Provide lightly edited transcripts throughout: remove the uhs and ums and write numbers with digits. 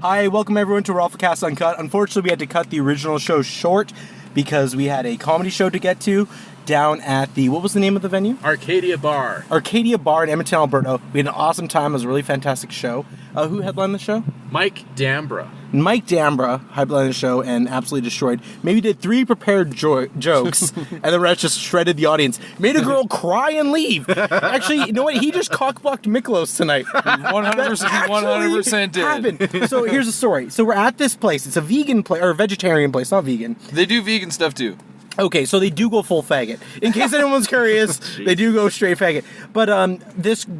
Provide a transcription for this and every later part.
Hi, welcome everyone to ROFLcast Uncut. Unfortunately, we had to cut the original show short because we had a comedy show to get to down at the, what was the name of the venue? Arcadia Bar in Edmonton, Alberta. We had an awesome time. It was a really fantastic show. Who headlined the show? Mike Dambra headlined the show and absolutely destroyed. Maybe did 3 prepared jokes and the rest just shredded the audience. Made a girl cry and leave. Actually, you know what? He just cockblocked Miklos tonight. 100% did. Happened. So here's the story. So we're at this place. It's a vegan place, or a vegetarian place, not vegan. They do vegan stuff too. Okay, so they do go full faggot. In case anyone's curious, they do go straight faggot. But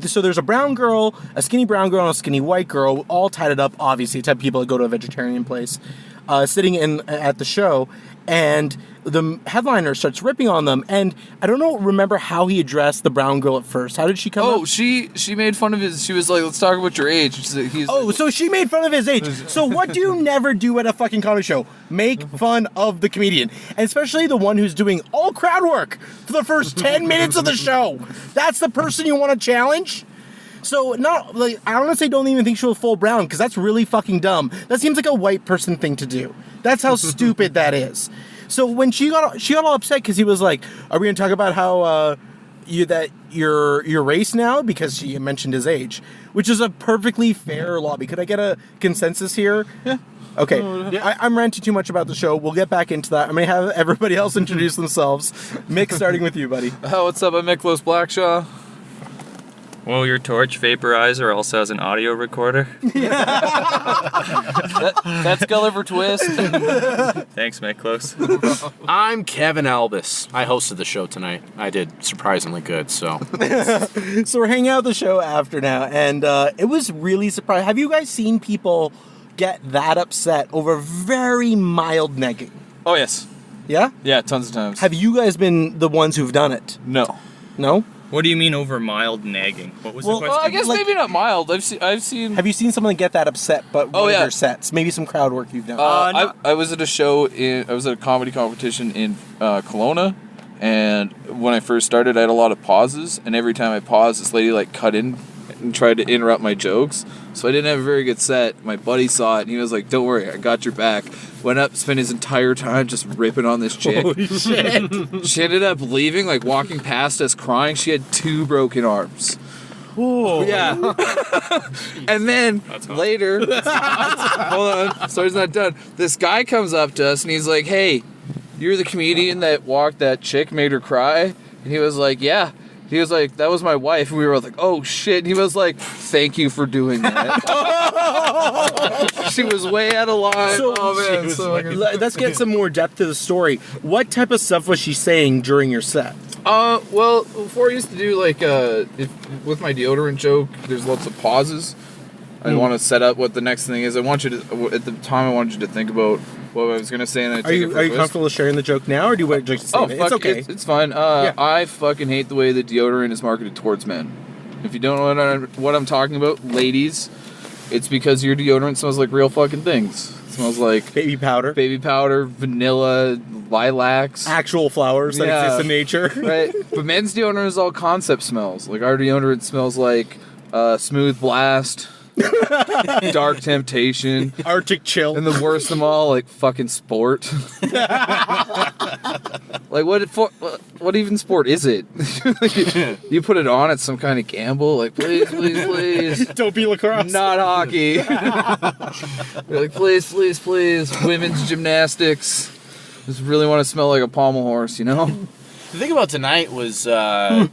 so there's a brown girl, a skinny brown girl, and a skinny white girl, all tied it up, obviously, type of people that go to a vegetarian place, sitting at the show, and the headliner starts ripping on them, and I don't remember how he addressed the brown girl at first. How did she come up? She made fun of his, she was like, let's talk about your age. So she made fun of his age. So what do you never do at a fucking comedy show? Make fun of the comedian. And especially the one who's doing all crowd work for the first 10 minutes of the show. That's the person you want to challenge? So, I honestly don't even think she was full brown, because that's really fucking dumb. That seems like a white person thing to do. That's how stupid that is. So when she got all upset because he was like, "Are we gonna talk about how your race now?" Because she mentioned his age, which is a perfectly fair lobby. Could I get a consensus here? Yeah. Okay. I'm ranting too much about the show. We'll get back into that. I'm gonna have everybody else introduce themselves. Mick, starting with you, buddy. What's up? I'm Miklos Blackshaw. Well, your torch vaporizer also has an audio recorder. That's Gulliver Twist. Thanks, Miklos. I'm Kevin Albus. I hosted the show tonight. I did surprisingly good, so. So we're hanging out at the show after now, and it was really surprising. Have you guys seen people get that upset over very mild negging? Oh, yes. Yeah? Yeah, tons of times. Have you guys been the ones who've done it? No. No? What do you mean over mild nagging? What was the question? Well, I guess maybe not mild. I've seen. Have you seen someone get that upset but one of your sets? Maybe some crowd work you've done. I was at a show I was at a comedy competition in Kelowna, and when I first started, I had a lot of pauses, and every time I paused, this lady cut in and tried to interrupt my jokes. So I didn't have a very good set. My buddy saw it, and he was like, "Don't worry, I got your back." Went up, spent his entire time just ripping on this chick. Holy shit. She ended up leaving, walking past us crying. She had 2 broken arms. Whoa. Yeah. And then later, hold on, story's not done. This guy comes up to us, and he's like, "Hey, you're the comedian that walked that chick, made her cry?" And he was like, "Yeah." He was like, "That was my wife." And we were like, "Oh, shit." And he was like, "Thank you for doing that." She was way out of line. Let's get some more depth to the story. What type of stuff was she saying during your set? Well, before I used to do, with my deodorant joke, there's lots of pauses. I want to set up what the next thing is. I want you to, at the time, I wanted you to think about what I was going to say. And are you comfortable sharing the joke now, or do you want to say it? It's okay. It's fine. I fucking hate the way that deodorant is marketed towards men. If you don't know what I'm talking about, ladies, it's because your deodorant smells like real fucking things. It smells like baby powder, vanilla, lilacs, actual flowers that exist in nature. Right. But men's deodorant is all concept smells. Like our deodorant smells like Smooth Blast, Dark Temptation, Arctic Chill, and the worst of them all, fucking Sport. What even sport is it? You put it on, it's some kind of gamble. Please. Don't be lacrosse. Not hockey. You're please. Women's gymnastics. Just really want to smell like a pommel horse, you know? The thing about tonight was, so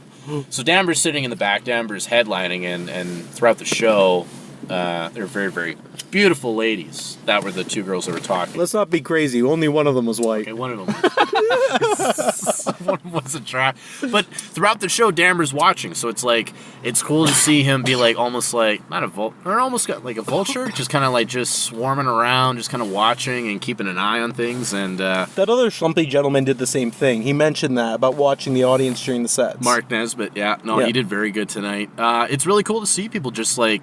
Damber's sitting in the back, Damber's headlining, and throughout the show, they're very, very beautiful ladies. That were the 2 girls that were talking. Let's not be crazy. Only one of them was white. Okay, one of them was a trap. But throughout the show, Damber's watching, so it's cool to see him be almost not a or almost got like a vulture, just kind of just swarming around, just kind of watching and keeping an eye on things. And that other schlumpy gentleman did the same thing. He mentioned that about watching the audience during the sets. Mark Nesbitt, he did very good tonight. It's really cool to see people just say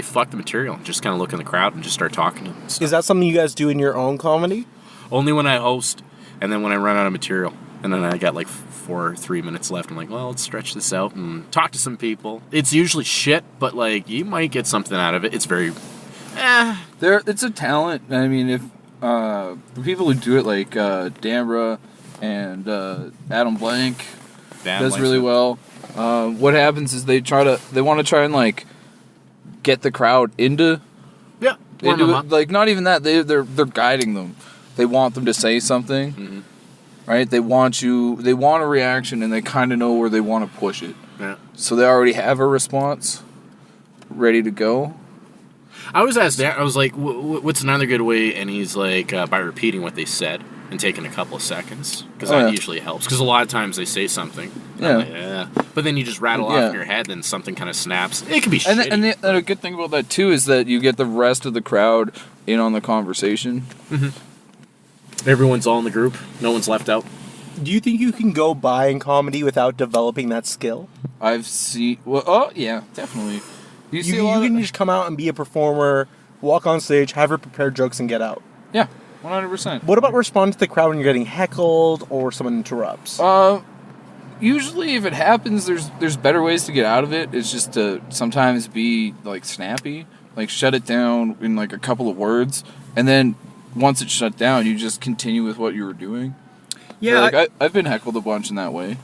fuck the material, and just kind of look in the crowd and just start talking to them. Is that something you guys do in your own comedy? Only when I host, and then when I run out of material. And then I got 4 or 3 minutes left. I'm like, well, let's stretch this out and talk to some people. It's usually shit, but you might get something out of it. It's very It's a talent. I mean, if the people who do it, like Dambra and Adam Blank, does really well. What happens is they want to try and like get the crowd into it. Like not even that, they're guiding them. They want them to say something, right? They want a reaction, and they kind of know where they want to push it. Yeah. So they already have a response ready to go. I was asked that. I was like, "What's another good way?" And he's like, "By repeating what they said and taking a couple of seconds, because that usually helps. Because a lot of times they say something, but then you just rattle off in your head, and something kind of snaps. It can be shitty. And the good thing about that too is that you get the rest of the crowd in on the conversation. Everyone's all in the group. No one's left out. Do you think you can go by in comedy without developing that skill? I've seen. Well, oh yeah, definitely. You can just come out and be a performer, walk on stage, have your prepared jokes, and get out. Yeah, 100%. What about responding to the crowd when you're getting heckled or someone interrupts? Usually, if it happens, there's better ways to get out of it. It's just to sometimes be like snappy, like shut it down in like a couple of words, and then once it's shut down, you just continue with what you were doing. Yeah, like I've been heckled a bunch in that way.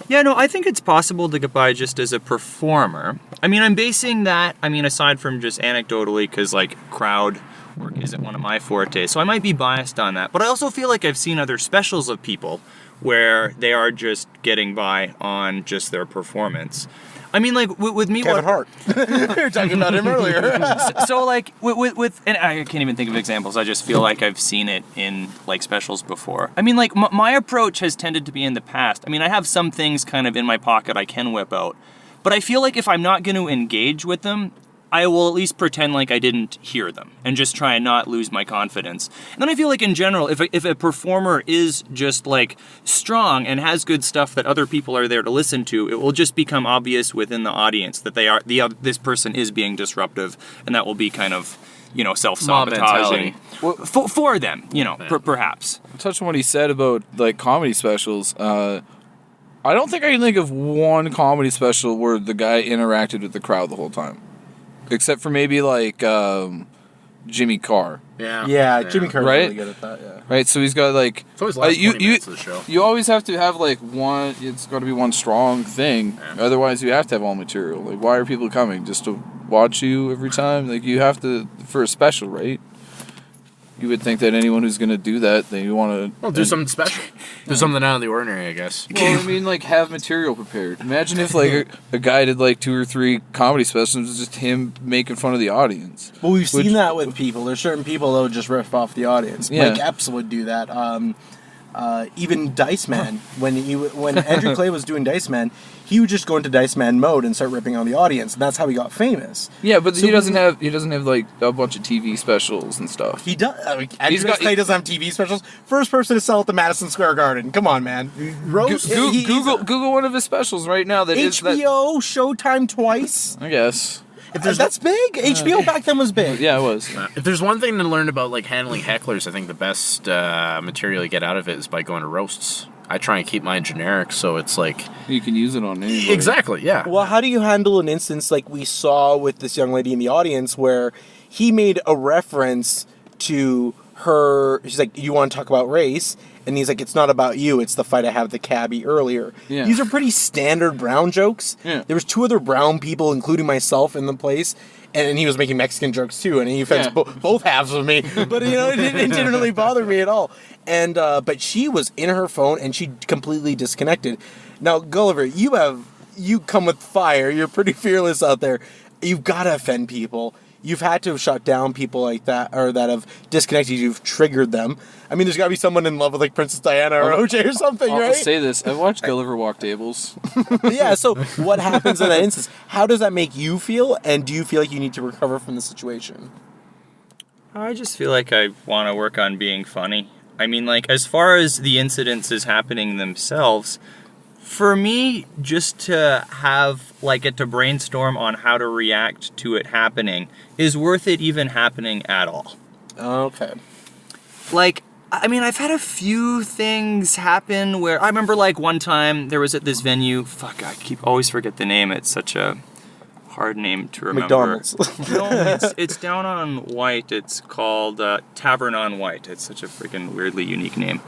Yeah, no, I think it's possible to get by just as a performer. I mean, I'm basing that, aside from just anecdotally, because, like, crowd work isn't one of my fortes, so I might be biased on that. But I also feel like I've seen other specials of people where they are just getting by on just their performance. I mean, like, with me... Kevin Hart. We were talking about him earlier. So, like, with... And I can't even think of examples. I just feel like I've seen it in, like, specials before. I mean, like, my approach has tended to be in the past. I mean, I have some things kind of in my pocket I can whip out. But I feel like if I'm not going to engage with them, I will at least pretend like I didn't hear them and just try and not lose my confidence. And then I feel like in general, if a performer is just like strong and has good stuff that other people are there to listen to, it will just become obvious within the audience that this person is being disruptive, and that will be kind of, self-sabotaging for them, perhaps. Touch on what he said about like comedy specials. I don't think I can think of one comedy special where the guy interacted with the crowd the whole time. Except for maybe like Jimmy Carr. Yeah, Jimmy Carr's right? really good at that, yeah. Right, so he's got like... It's always the last 20 minutes of the show. You always have to have like one... It's got to be one strong thing. Yeah. Otherwise, you have to have all material. Like, why are people coming? Just to watch you every time? Like, you have to... For a special, right? You would think that anyone who's going to do that, they want to... Well, do something special. Do something out of the ordinary, I guess. Well, I mean, like, have material prepared. Imagine if, like, a guy did, like, 2 or 3 comedy specials, it's just him making fun of the audience. Well, we've seen that with people. There's certain people that would just riff off the audience. Yeah. Mike Epps would do that. Even Dice Man, when Andrew Clay was doing Dice Man, he would just go into Dice Man mode and start ripping on the audience, and that's how he got famous. Yeah, but so he doesn't have like a bunch of TV specials and stuff. He does. Andrew Clay doesn't have TV specials. First person to sell at the Madison Square Garden. Come on, man. Google one of his specials right now. That HBO, Showtime twice. I guess. That's big. HBO back then was big. Yeah, it was. If there's one thing to learn about like handling hecklers, I think the best material you get out of it is by going to roasts. I try and keep mine generic, so it's like... You can use it on anybody. Exactly, yeah. Well, how do you handle an instance like we saw with this young lady in the audience where he made a reference to her... She's like, you want to talk about race? And he's like, it's not about you, it's the fight I had with the cabbie earlier. Yeah. These are pretty standard Brown jokes. Yeah. There was 2 other Brown people, including myself, in the place. And he was making Mexican jokes too, and he offends both halves of me. But it didn't really bother me at all. And but she was in her phone, and she completely disconnected. Now, Gulliver, you come with fire. You're pretty fearless out there. You've got to offend people. You've had to have shut down people like that, or that have disconnected you. You've triggered them. I mean, there's got to be someone in love with like Princess Diana or OJ or something, right? I'll say this. I watched Gulliver walk tables. Yeah, so what happens in that instance? How does that make you feel? And do you feel like you need to recover from the situation? I just feel like I want to work on being funny. I mean, like, as far as the incidences happening themselves, for me, just to have, like, get to brainstorm on how to react to it happening is worth it even happening at all. Okay. Like, I mean, I've had a few things happen where, I remember, like, one time there was at this venue, I always forget the name, it's such a hard name to remember. McDonald's. No, it's down on White. It's called Tavern on White. It's such a freaking weirdly unique name.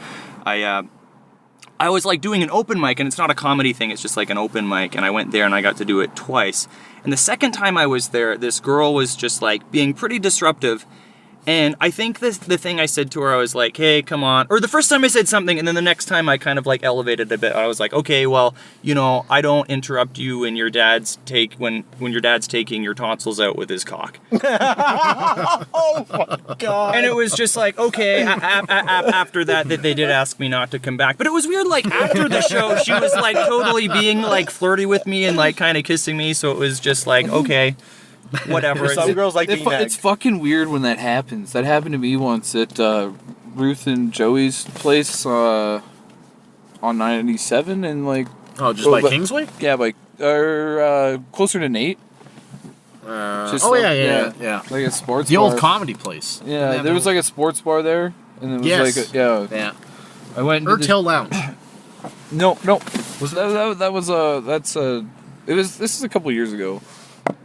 I was like doing an open mic, and it's not a comedy thing, it's just like an open mic, and I went there and I got to do it twice. And the second time I was there, this girl was just like being pretty disruptive. And I think the thing I said to her, I was like, hey, come on. Or the first time I said something, and then the next time I kind of like elevated a bit. I was like, okay, well, you know, I don't interrupt you when your dad's when your dad's taking your tonsils out with his cock. Oh my god. And it was just like, okay, after that they did ask me not to come back. But it was weird, like after the show, she was like totally being like flirty with me and like kind of kissing me. So it was just like, okay. Whatever. Some girls like being It's fucking weird when that happens. That happened to me once at Ruth and Joey's place on 97 and like. Oh, just by Kingsway? Yeah, closer to Nate. Yeah. Like a sports The bar. old comedy place. Yeah, there was like a sports bar there, and it was Yeah. I went. Urtil Lounge. No. This is a couple years ago.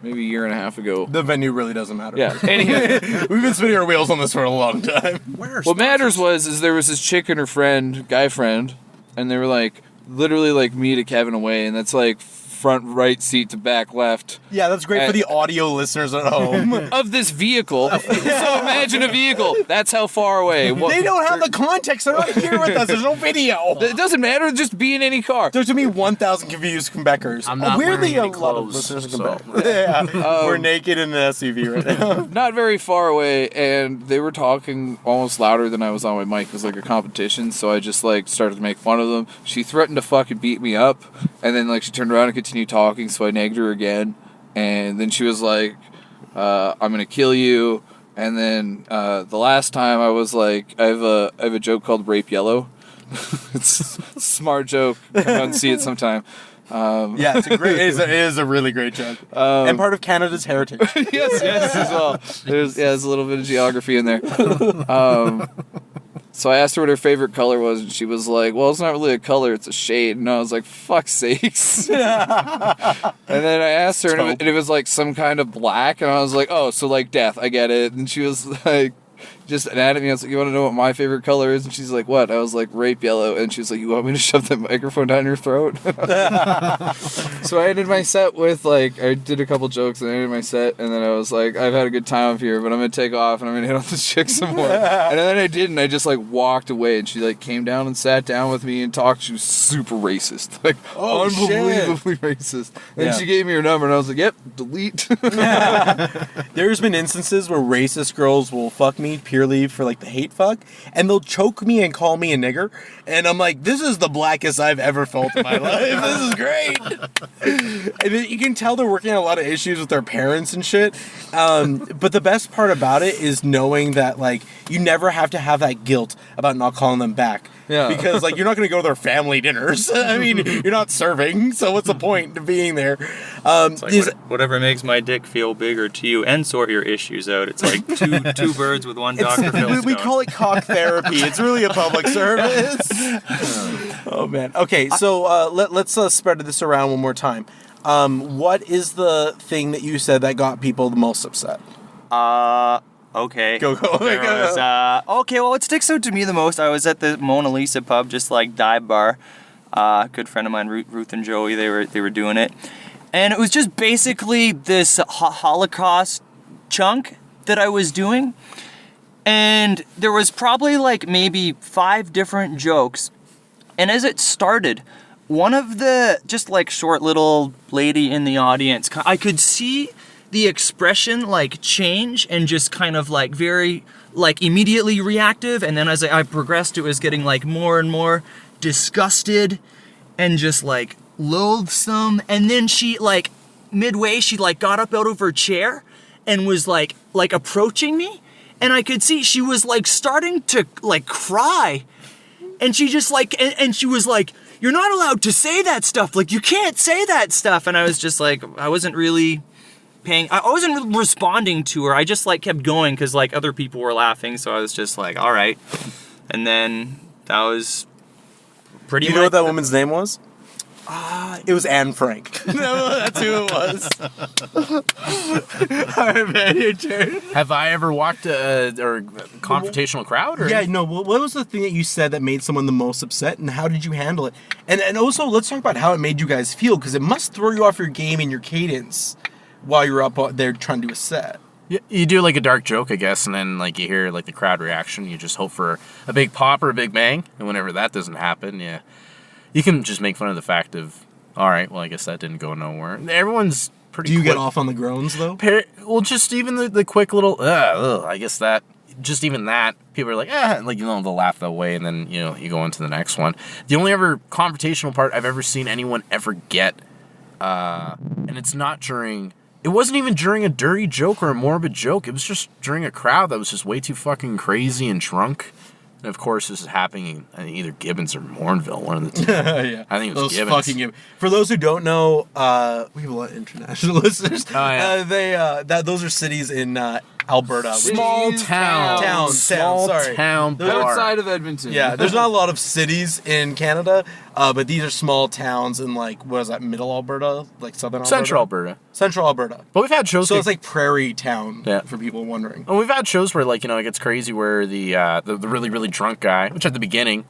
Maybe a year and a half ago. The venue really doesn't matter. Yeah. Anyhow, we've been spinning our wheels on this for a long time. What matters was there was this chick and her friend, guy friend, and they were like literally like me to Kevin away, and that's like front right seat to back left. Yeah, that's great for the audio listeners at home. Of this vehicle. So imagine a vehicle. That's how far away. They don't have the context. They're not here with us. There's no video. It doesn't matter. Just be in any car. There's going to be 1,000 confused Quebecers. I'm not weirdly, wearing any a lot of clothes, listeners in so- Quebec. Yeah, we're naked in an SUV right now. Not very far away, and they were talking almost louder than I was on my mic. It was like a competition, so I just like started to make fun of them. She threatened to fucking beat me up, and then like she turned around and continued talking, so I nagged her again, and then she was like, I'm gonna kill you. And then the last time I was like, I have a joke called Rape Yellow. It's a smart joke. Come out and see it sometime. Yeah, it is a really great joke. And part of Canada's heritage. yes, as well. There's a little bit of geography in there. So I asked her what her favorite color was, and she was like, well, it's not really a color, it's a shade. And I was like, fuck's sakes. And then I asked her, and it was like some kind of black, and I was like, oh, so like death, I get it. And she was like, just at me, I was like, you want to know what my favorite color is? And she's like, what? I was like, rape yellow. And she's like, you want me to shove that microphone down your throat? So I ended my set with like, I did a couple jokes and I ended my set, and then I was like, I've had a good time up here, but I'm going to take off and I'm going to hit on this chick some more. And then I did, and I just like walked away, and she like came down and sat down with me and talked. She was super racist. Like, unbelievably racist. And she gave me her number, and I was like, yep, delete. There's been instances where racist girls will fuck me purely for like the hate fuck, and they'll choke me and call me a nigger, and I'm like, this is the blackest I've ever felt in my life. This is great. And then you can tell they're working on a lot of issues with their parents and shit. But the best part about it is knowing that like you never have to have that guilt about not calling them back. Yeah. Because like you're not going to go to their family dinners. I mean, you're not serving, so what's the point of being there? It's like whatever makes my dick feel bigger to you and sort your issues out. It's like two birds with one Dr. Phil we call it cock therapy. It's really a public service. Oh man. Okay, so let's spread this around one more time. What is the thing that you said that got people the most upset? Okay. Go. There was, okay, well, what sticks out to me the most, I was at the Mona Lisa pub, just like dive bar. Good friend of mine, Ruth and Joey, they were doing it. And it was just basically this Holocaust chunk that I was doing. And there was probably like maybe 5 different jokes. And as it started, one of the just like short little lady in the audience, I could see the expression like change and just kind of like very like immediately reactive, and then as I progressed, it was getting like more and more disgusted and just like loathsome. And then she like midway she like got up out of her chair and was like approaching me, and I could see she was like starting to like cry, and she just like and she was like, you're not allowed to say that stuff, like you can't say that stuff. And I was just like, I wasn't responding to her. I just like kept going because like other people were laughing, so I was just like, all right. And then that was pretty Do you know what that woman's name was? It was Anne Frank. No, that's who it was. All right, man, your turn. Have I ever walked a confrontational crowd? Or? Yeah, no, what was the thing that you said that made someone the most upset, and how did you handle it? And also, let's talk about how it made you guys feel, because it must throw you off your game and your cadence while you're up there trying to do a set. You do like a dark joke, I guess, and then like you hear like the crowd reaction. You just hope for a big pop or a big bang, and whenever that doesn't happen, yeah, you can just make fun of the fact of, all right, well, I guess that didn't go nowhere. Everyone's pretty. Do you quick. get off on the groans though? Well, just even the quick little, I guess that. Just even that, people are like, they'll laugh that way, and then you go into the next one. The only ever confrontational part I've ever seen anyone ever get, and it's not during. It wasn't even during a dirty joke or a morbid joke. It was just during a crowd that was just way too fucking crazy and drunk. And of course, this is happening in either Gibbons or Mourneville, one of the two. Yeah, I think it was those Gibbons. fucking Gibbons. For those who don't know, we have a lot of international listeners. Oh, yeah. Those are cities in Alberta. Small town. Small town. Outside of Edmonton. Yeah, there's not a lot of cities in Canada, but these are small towns in what is that, middle Alberta? Like southern Alberta? Central Alberta. Central Alberta. But we've had shows. So it's like prairie town, Yeah. for people wondering. Well, we've had shows where it gets crazy where the really, really drunk guy, which at the beginning,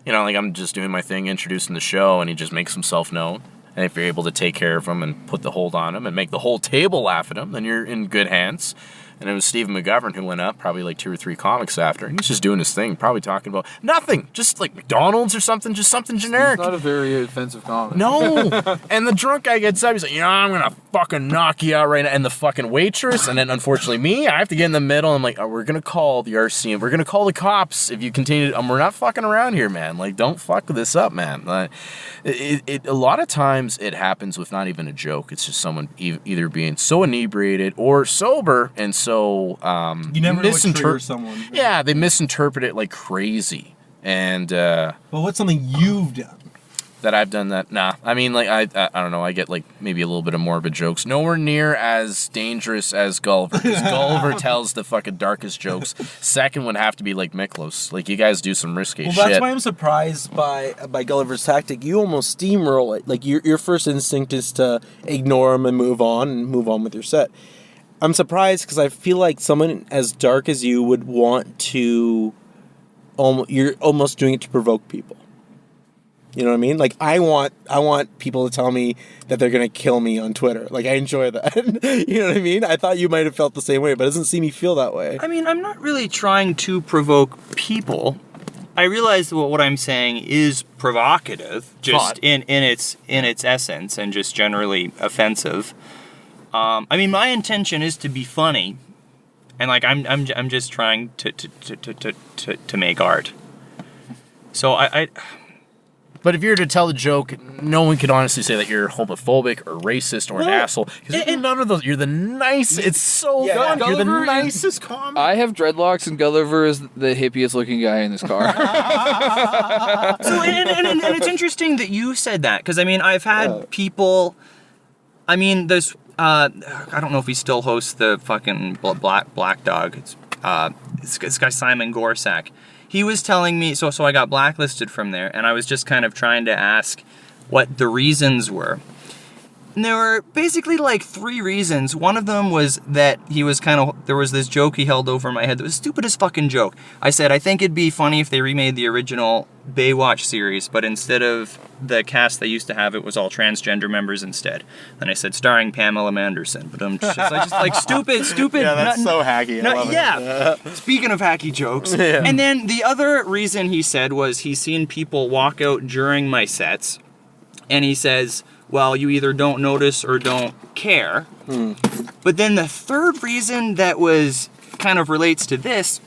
I'm just doing my thing, introducing the show, and he just makes himself known. And if you're able to take care of him and put the hold on him and make the whole table laugh at him, then you're in good hands. And it was Stephen McGovern who went up, probably like 2 or 3 comics after. And he's just doing his thing, probably talking about nothing. Just like McDonald's or something, just something generic. It's not a very offensive comment. No. And the drunk guy gets up, he's like, I'm going to fucking knock you out right now. And the fucking waitress, and then unfortunately me, I have to get in the middle. I'm like, we're going to call the RC, and we're going to call the cops if you continue to, we're not fucking around here, man. Like, don't fuck this up, man. A lot of times it happens with not even a joke. It's just someone either being so inebriated or sober, and so You never know what triggers someone. Yeah, they misinterpret it like crazy. And But what's something you've done? that I've done that. Nah, I mean, like I don't know. I get like maybe a little bit of morbid jokes. Nowhere near as dangerous as Gulliver. Because Gulliver tells the fucking darkest jokes. Second would have to be like Miklos. Like you guys do some risky shit. Well, that's why I'm surprised by Gulliver's tactic. You almost steamroll it. Like your first instinct is to ignore him and move on with your set. I'm surprised because I feel like someone as dark as you would want to. You're almost doing it to provoke people. You know what I mean? Like I want people to tell me that they're gonna kill me on Twitter. Like I enjoy that. You know what I mean? I thought you might have felt the same way, but it doesn't seem you feel that way. I mean, I'm not really trying to provoke people. I realize that what I'm saying is provocative, just in its essence, and just generally offensive. I mean, my intention is to be funny, and like I'm just trying to make art. So I But if you were to tell the joke, no one could honestly say that you're homophobic or racist or an asshole. Because none of those. You're the nice. It's so fun. You're the Gulliver nicest comic. I have dreadlocks, and Gulliver is the hippiest looking guy in this car. So and it's interesting that you said that, because I mean I've had people. I mean, there's I don't know if he still hosts the fucking Black Dog. It's this guy Simon Gorsak. He was telling me, so I got blacklisted from there, and I was just kind of trying to ask what the reasons were. And there were basically like 3 reasons. One of them was that there was this joke he held over my head that was the stupidest fucking joke. I said, I think it'd be funny if they remade the original Baywatch series, but instead of the cast they used to have, it was all transgender members instead. Then I said, starring Pamela Manderson. But I'm just like, stupid. Yeah, that's so hacky. I love it. Yeah. Speaking of hacky jokes. Yeah. And then the other reason he said was he's seen people walk out during my sets, and he says, well, you either don't notice or don't care. But then the third reason that was kind of relates to this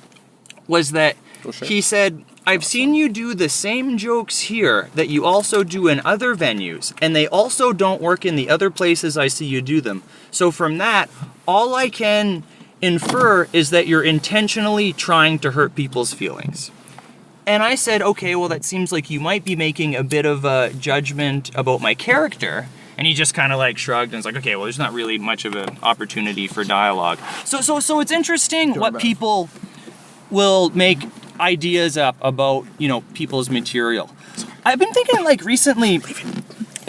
was that he said, I've seen you do the same jokes here that you also do in other venues, and they also don't work in the other places I see you do them. So from that, all I can infer is that you're intentionally trying to hurt people's feelings. And I said, okay, well, that seems like you might be making a bit of a judgment about my character. And he just kind of like shrugged and was like, okay, well, there's not really much of an opportunity for dialogue. So it's interesting what people will make ideas up about, people's material. I've been thinking like recently,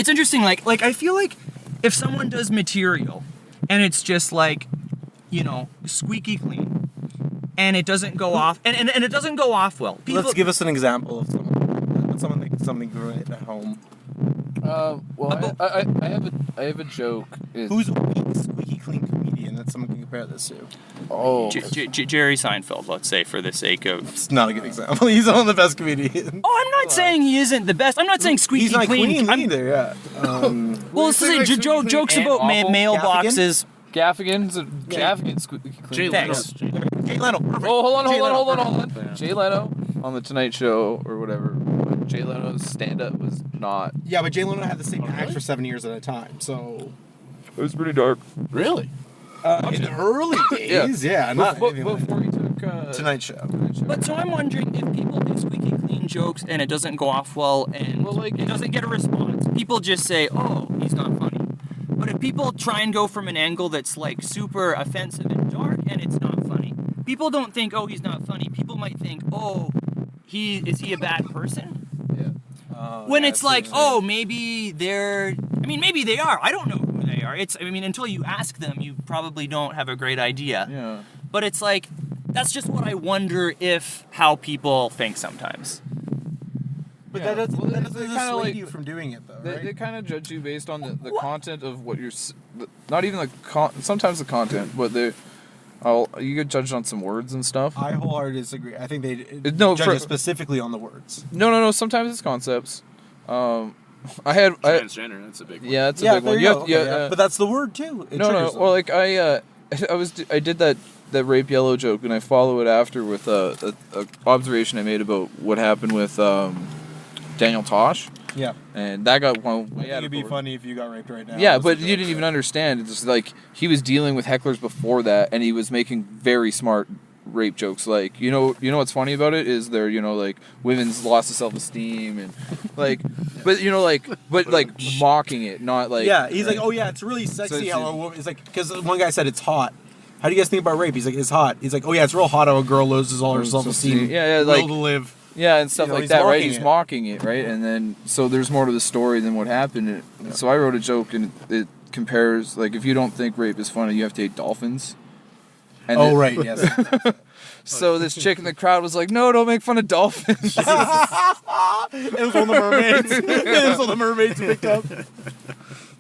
it's interesting. Like I feel like if someone does material, and it's just like, you know, squeaky clean, and it doesn't go off, and it doesn't go off well. Let's give us an example of someone thinks something great at home. Well, I have a joke. Who's a weak, squeaky clean comedian that someone can compare this to? Oh, Jerry Seinfeld, let's say, for the sake of... It's not a good example. He's one of the best comedians. Oh, I'm not saying he isn't the best. I'm not saying squeaky He's not clean. clean either, yeah. Well, it's like jokes about mailboxes. Gaffigan's Gaffigan squeaky clean. Jay Leno. Thanks. Jay Leno. Perfect. Oh, hold Jay on. Jay Leno on the Tonight Show or whatever. But Jay Leno's stand-up was not. Yeah, but Jay Leno had the same act for 7 years at a time, so... It was pretty dark. Really? In the early days, yeah. Not anything like Before he took Tonight Show. But so I'm wondering if people do squeaky clean jokes and it doesn't go off well and it doesn't get a response. People just say, "Oh, he's not funny." But if people try and go from an angle that's like super offensive and dark and it's not funny, people don't think, "Oh, he's not funny." People might think, "Oh, is he a bad person?" Yeah. When it's like, "Oh, maybe maybe they are. I don't know who they are." Until you ask them, you probably don't have a great idea. Yeah. But it's like, that's just what I wonder how people think sometimes. But Yeah. that doesn't They kinda dissuade you from doing it, though, right? They kind of judge you based on the content of what you're... Not even sometimes the content, but you get judged on some words and stuff. I wholeheartedly disagree. I think they judge it specifically on the words. No. Sometimes it's concepts. I had... Transgender, that's a big one. Yeah, that's a Yeah, big there one. you go. Yeah, Okay, but that's the word, too. It triggers them. Well, like, I did that rape yellow joke, and I follow it after with a observation I made about what happened with Daniel Tosh. Yeah. And that got one I think it'd be funny if you got raped right now. Yeah, but you didn't even understand. It's like he was dealing with hecklers before that, and he was making very smart rape jokes. Like, you know what's funny about it is they're, like women's loss of self-esteem and like, but mocking it, not like. Yeah, he's like, oh yeah, it's really sexy how a woman. It's like, because one guy said it's hot. How do you guys think about rape? He's like, it's hot. He's like, oh yeah, it's real hot how a girl loses all her self-esteem. Yeah, will like to live. Yeah, and stuff like he's that, right? mocking He's it. mocking it, right? And then so there's more to the story than what happened. So I wrote a joke, and it compares, like, if you don't think rape is funny, you have to hate dolphins. And Right, yes. So this chick in the crowd was like, "No, don't make fun of dolphins." It was one of the mermaids. It was one of the mermaids who picked up.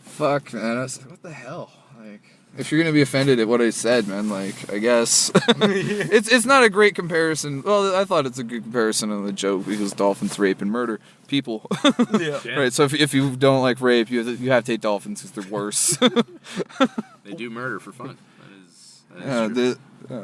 Fuck, man. I was like, what the hell? Like, if you're gonna be offended at what I said, man, like, I guess it's not a great comparison. Well, I thought it's a good comparison on the joke because dolphins rape and murder people. Yeah. Right. So if you don't like rape, you have to hate dolphins because they're worse. They do murder for fun. That is true. Yeah.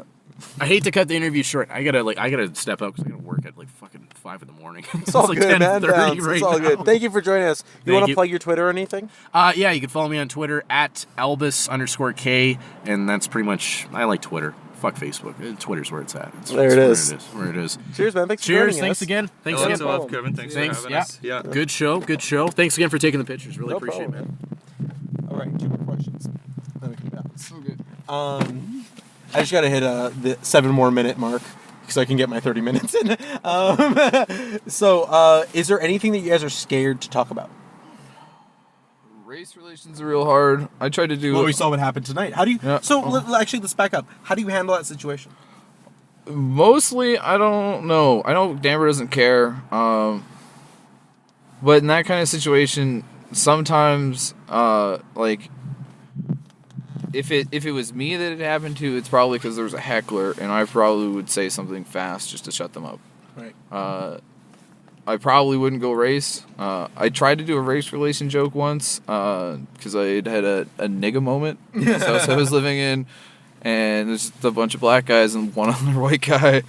I hate to cut the interview short. I gotta step out because I gotta work at like fucking 5 in the morning. It's all like good, man. 10:30 It's right all now. good. Thank you for joining us. You Thank want to you. plug your Twitter or anything? Yeah, you can follow me on Twitter at Albus_K, and that's pretty much. I like Twitter. Fuck Facebook. Twitter's where it's at. There it is. Where it is. Cheers, man. Thanks for Cheers. joining Thanks us. again. Thanks Lots again. of love, Kevin. Thanks for having Yeah. us. Yeah. Good show. Thanks again for taking the pictures. Really No appreciate problem, it, man. All right, 2 more questions. Then we can bounce. Okay. I just gotta hit the 7 more minute mark because I can get my 30 minutes in. So, is there anything that you guys are scared to talk about? Race relations are real hard. I tried to do. Well, we saw what happened tonight. How do you? Yeah. So, actually, let's back up. How do you handle that situation? Mostly, I don't know. I know Danber doesn't care. But in that kind of situation, sometimes, like, if it was me that it happened to, it's probably because there was a heckler, and I probably would say something fast just to shut them up. Right. I probably wouldn't go race. I tried to do a race relation joke once because I had a nigga moment. So I was living in, and there's just a bunch of black guys and one other white guy,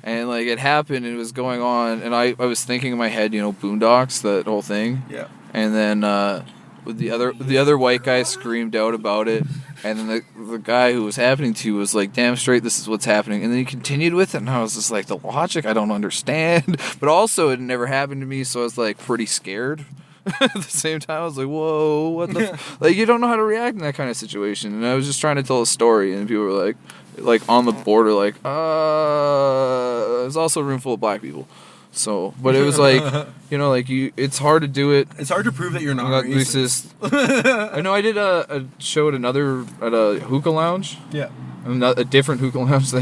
and like it happened, and it was going on, and I was thinking in my head, Boondocks, that whole thing. Yeah. And then the other white guy screamed out about it, and then the guy who was happening to was like, "Damn straight, this is what's happening." And then he continued with it, and I was just like, the logic I don't understand, but also it never happened to me, so I was like pretty scared. At the same time, I was like, "Whoa, what the?" Like, you don't know how to react in that kind of situation, and I was just trying to tell a story, and people were like on the border, like, there's also a room full of black people. So, but it was like, you know, like it's hard to do it. It's hard to prove that you're not Not racist. I know I did a show at a hookah lounge. Yeah. Not a different hookah lounge.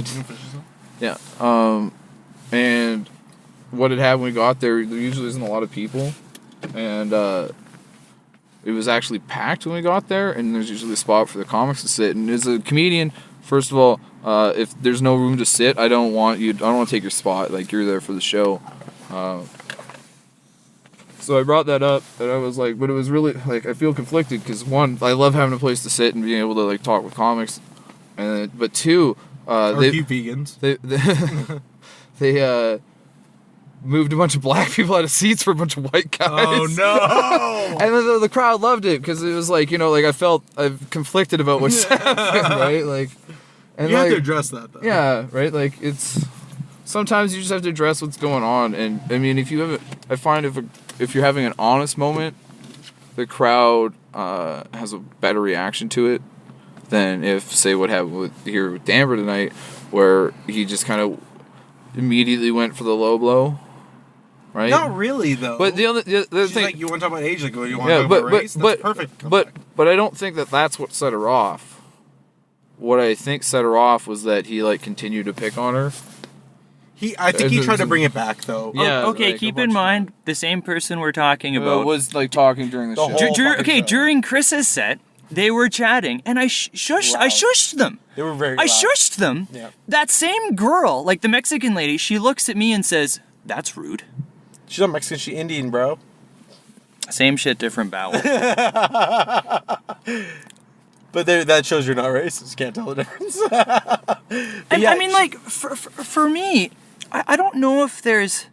Yeah. And what had happened when we got there usually isn't a lot of people, and it was actually packed when we got there, and there's usually a spot for the comics to sit. And as a comedian, first of all, if there's no room to sit, I don't want to take your spot. Like, you're there for the show. So I brought that up, and I was like, but it was really, like, I feel conflicted, because one, I love having a place to sit and being able to, like, talk with comics, and but two, Or a few vegans. They moved a bunch of black people out of seats for a bunch of white guys. Oh, no! And the crowd loved it, because it was like, you know, like, I'm conflicted about what's happening, right? Like, and You like, have to address that, though. yeah, right? Like, it's... Sometimes you just have to address what's going on, and I mean, I find if you're having an honest moment, the crowd has a better reaction to it than if, say, what happened with Danver tonight, where he just kind of immediately went for the low blow, right? Not really, though. But the other She's thing, like, you want to talk about age? Like, you want to talk about race? That's perfect. but I don't think that's what set her off. What I think set her off was that he, like, continued to pick on her. I think he tried to bring it back, though. Yeah. Okay, like, keep in mind, the same person we're talking about was, like, talking during the show. whole fucking show. During Chris's set, they were chatting, and I shushed them. They were very I loud. shushed them. Yeah. That same girl, like the Mexican lady, she looks at me and says, "That's rude." She's not Mexican, she's Indian, bro. Same shit, different vowel. But that shows you're not racist. Can't tell the difference. I mean, like, for me, I don't know if there's...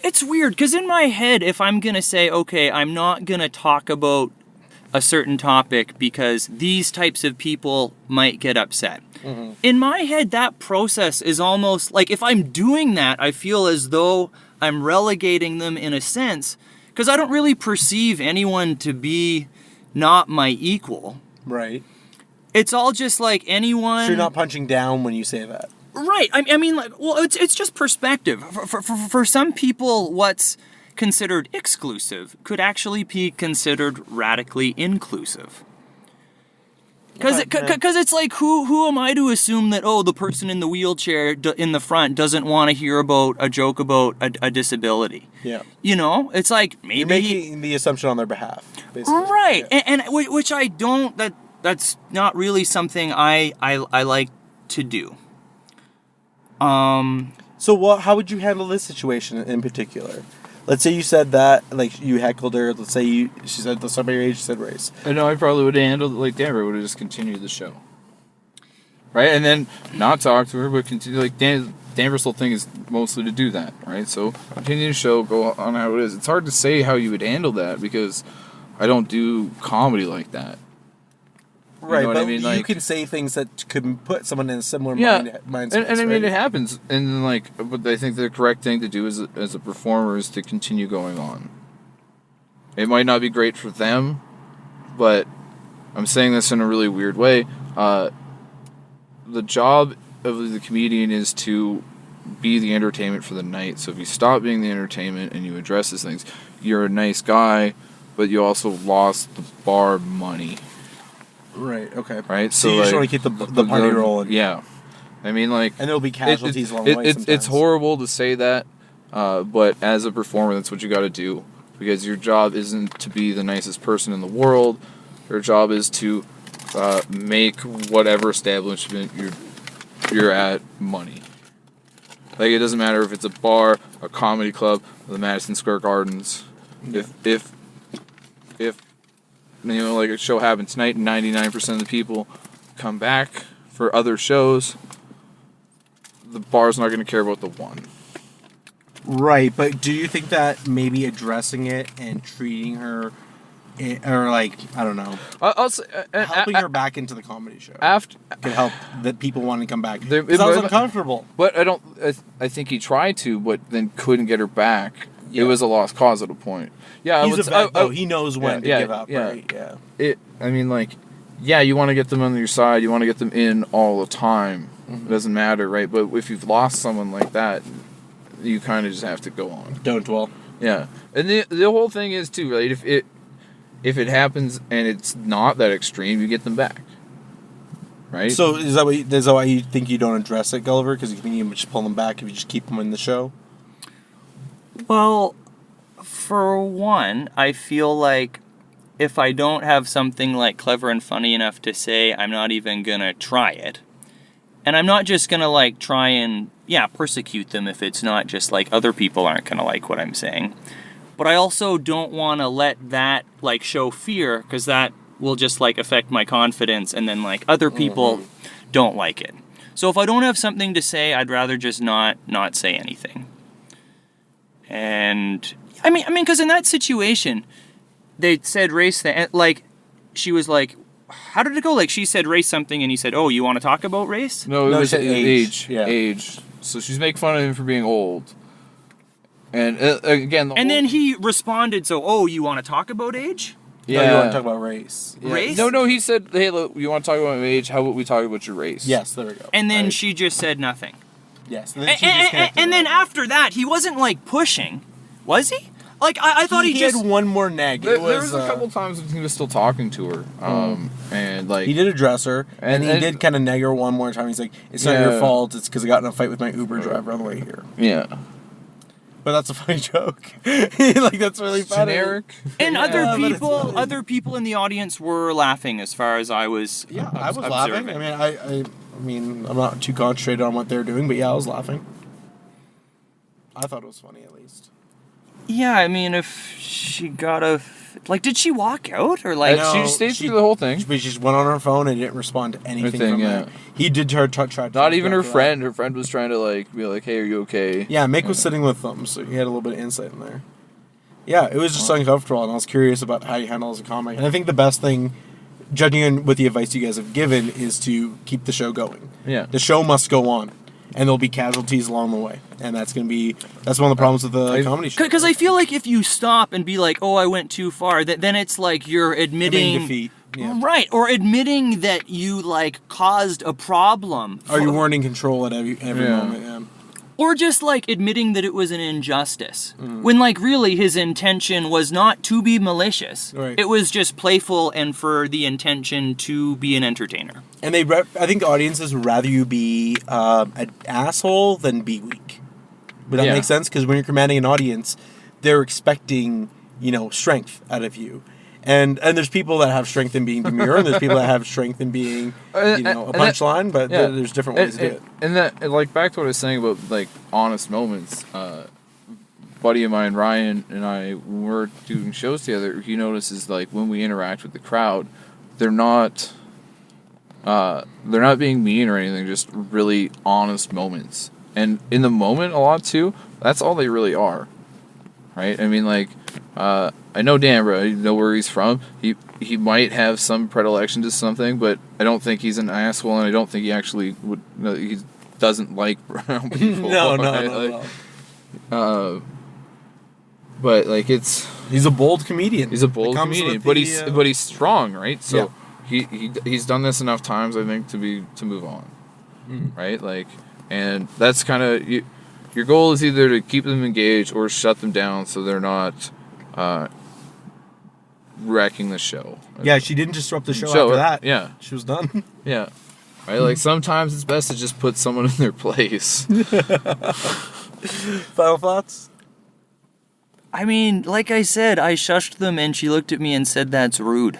It's weird, because in my head, if I'm going to say, okay, I'm not going to talk about a certain topic because these types of people might get upset. Mm-hmm. In my head, that process is almost like, if I'm doing that, I feel as though I'm relegating them in a sense, because I don't really perceive anyone to be not my equal. Right. It's all just like anyone... So you're not punching down when you say that. Right. I mean, like, well, it's just perspective. For some people, what's considered exclusive could actually be considered radically inclusive. Because it's like, who am I to assume that, the person in the wheelchair in the front doesn't want to hear about a joke about a disability? Yeah. You know? It's like, maybe... You're making the assumption on their behalf, basically. Right. Yeah. And which I don't... That's not really something I like to do. So how would you handle this situation in particular? Let's say you said that, like, you heckled her. Let's say she said the somebody age, said race. I know I probably would have handled it like Danver would have just continued the show. Right? And then not talk to her, but continue, like, Danver's whole thing is mostly to do that, right? So continue the show, go on how it is. It's hard to say how you would handle that because I don't do comedy like that. Right, know what but I mean? you Like, can say things that could put someone in a similar mind space, and I mean, right? it happens. And, like, but I think the correct thing to do as a performer is to continue going on. It might not be great for them, but I'm saying this in a really weird way. The job of the comedian is to be the entertainment for the night. So if you stop being the entertainment and you address these things, you're a nice guy, but you also lost the bar money. Right, okay. Right? So you just want to keep the party rolling. Yeah. I mean, like... And there'll be casualties along the way sometimes. It's horrible to say that, but as a performer, that's what you got to do. Because your job isn't to be the nicest person in the world. Your job is to make whatever establishment you're at money. Like, it doesn't matter if it's a bar, a comedy club, or the Madison Square Gardens. Yeah. If you know, like, a show happens tonight and 99% of the people come back for other shows, the bar's not going to care about the one. Right, but do you think that maybe addressing it and treating her, or, like, I don't know, I'll say, helping her back into the comedy show could help that people want to come back? It Because I was might- uncomfortable. But I think he tried to, but then couldn't get her back. Yeah. It was a lost cause at a point. Yeah, He's a vet, though. He knows when to give up, yeah. right? Yeah. I mean, like, yeah, you want to get them on your side. You want to get them in all the time. Mm-hmm. It doesn't matter, right? But if you've lost someone like that, you kind of just have to go on. Don't dwell. Yeah, and the whole thing is too, right? If it happens and it's not that extreme, you get them back, right? So is that why you think you don't address it, Gulliver? Because you think you can just pull them back if you just keep them in the show? Well, for one, I feel like if I don't have something like clever and funny enough to say, I'm not even gonna try it. And I'm not just gonna like try and, persecute them if it's not just like other people aren't gonna like what I'm saying. But I also don't want to let that like show fear, because that will just like affect my confidence, and then like other people don't like it. So if I don't have something to say, I'd rather just not say anything. And I mean, because in that situation, they said race that, like, she was like, how did it go? Like, she said race something, and he said, oh, you want to talk about race? No, it was he said age. Yeah. Age. So she's making fun of him for being old. And again, And then he responded, so, oh, you want to talk about age? No, you want to talk about race. Yeah. Race? No, he said, hey, look, you want to talk about my age? How about we talk about your race? Yes, there we go. And then Right. she just said nothing. Yes. And then, she disconnected And then it. after that, he wasn't, like, pushing. Was he? Like, I thought he just... had one more neg. There was a couple times when he was still talking to her. And like... He did address her, and he and- did kind of neg her one more time. He's like, it's not your fault, it's because I got in a fight with my Uber driver on the way here. Yeah. But that's a funny joke. Like, that's really funny. Generic. And but it's funny. other people in the audience were laughing as far as I was Yeah, I was observing. laughing. I mean, I'm not too concentrated on what they're doing, but yeah, I was laughing. I thought it was funny, at least. Yeah, I mean, if she got a... Like, did she walk out? Or, like... No, She stayed through the whole thing. But she just went on her phone and didn't respond to anything Anything, from yeah. that. He did try to Not even her after that. friend. Her friend was trying to like be like, "Hey, are you okay?" Yeah, Mick was sitting with them, so he had a little bit of insight in there. Yeah, it was just uncomfortable, and I was curious about how you handle as a comic. And I think the best thing, judging on with the advice you guys have given, is to keep the show going. Yeah. The show must go on, and there'll be casualties along the way, and that's one of the problems with the comedy show. Because I feel like if you stop and be like, oh, I went too far, then it's like you're admitting... defeat. Yeah. Right, or admitting that you, like, caused a problem. Or you weren't in control at every moment. Yeah. Or just, like, admitting that it was an injustice. When, like, really his intention was not to be malicious. Right. It was just playful and for the intention to be an entertainer. And I think audiences would rather you be an asshole than be weak. Would that Yeah. make sense? Because when you're commanding an audience, they're expecting, strength out of you. And there's people that have strength in being demure, and there's people that have strength in being, a punchline, but there's different ways to do it. And that, like, back to what I was saying about, like, honest moments, buddy of mine, Ryan, and I, when we're doing shows together, he notices, like, when we interact with the crowd, they're not being mean or anything, just really honest moments. And in the moment, a lot, too, that's all they really are. Right? I mean, like, I know Dan, bro. I know where he's from. He might have some predilection to something, but I don't think he's an asshole, and I don't think he actually would. No, he doesn't like brown people. No. But like He's a bold comedian. he's a bold That comes comedian, with but the, he's strong, right? So he's done this enough times, I think, to move on, right? Like, and that's kind of your goal is either to keep them engaged or shut them down so they're not wrecking the show. Yeah, she didn't disrupt the show after that. Yeah. She was done. Yeah. Right? Like, sometimes it's best to just put someone in their place. Final thoughts? I mean, like I said, I shushed them and she looked at me and said that's rude.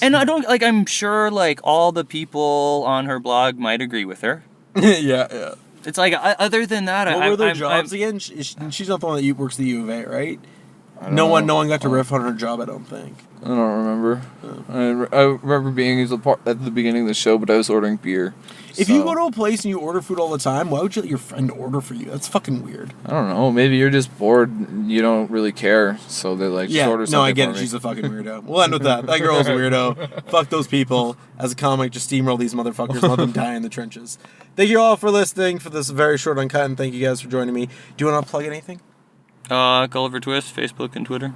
And I'm sure, like, all the people on her blog might agree with her. Yeah. It's like, other than that, What were their jobs again? She's not the one that works at the U of A, right? No one got to riff on her job, I don't think. I don't remember. I remember being at the beginning of the show, but I was ordering beer. If you go to a place and you order food all the time, why would you let your friend order for you? That's fucking weird. I don't know. Maybe you're just bored. And you don't really care, so they're like, just order something. No, I get for it. me. She's a fucking weirdo. We'll end with that. That girl's a weirdo. Fuck those people. As a comic, just steamroll these motherfuckers and let them die in the trenches. Thank you all for listening for this very short Uncut, and thank you guys for joining me. Do you want to plug anything? Gulliver Twist, Facebook and Twitter.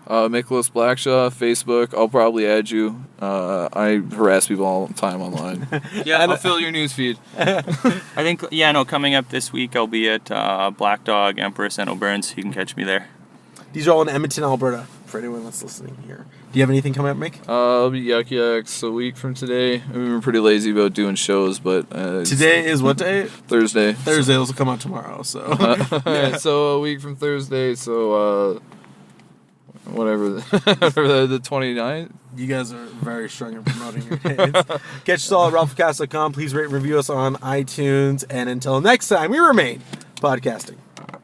Nicholas Blackshaw, Facebook. I'll probably add you. I harass people all the time online. Yeah, I'll fill your newsfeed. I think, coming up this week, I'll be at Black Dog, Empress, and O'Byrne's. You can catch me there. These are all in Edmonton, Alberta, for anyone that's listening here. Do you have anything coming up, Mick? I'll be Yuck Yucks a week from today. I mean, we're pretty lazy about doing shows, but... Today is what day? Thursday. Thursday, those will come out tomorrow, so... Yeah, so a week from Thursday, so... whatever the 29th. You guys are very strong in promoting your dates. Catch us all at ROFLcast.com. Please rate and review us on iTunes. And until next time, we remain podcasting.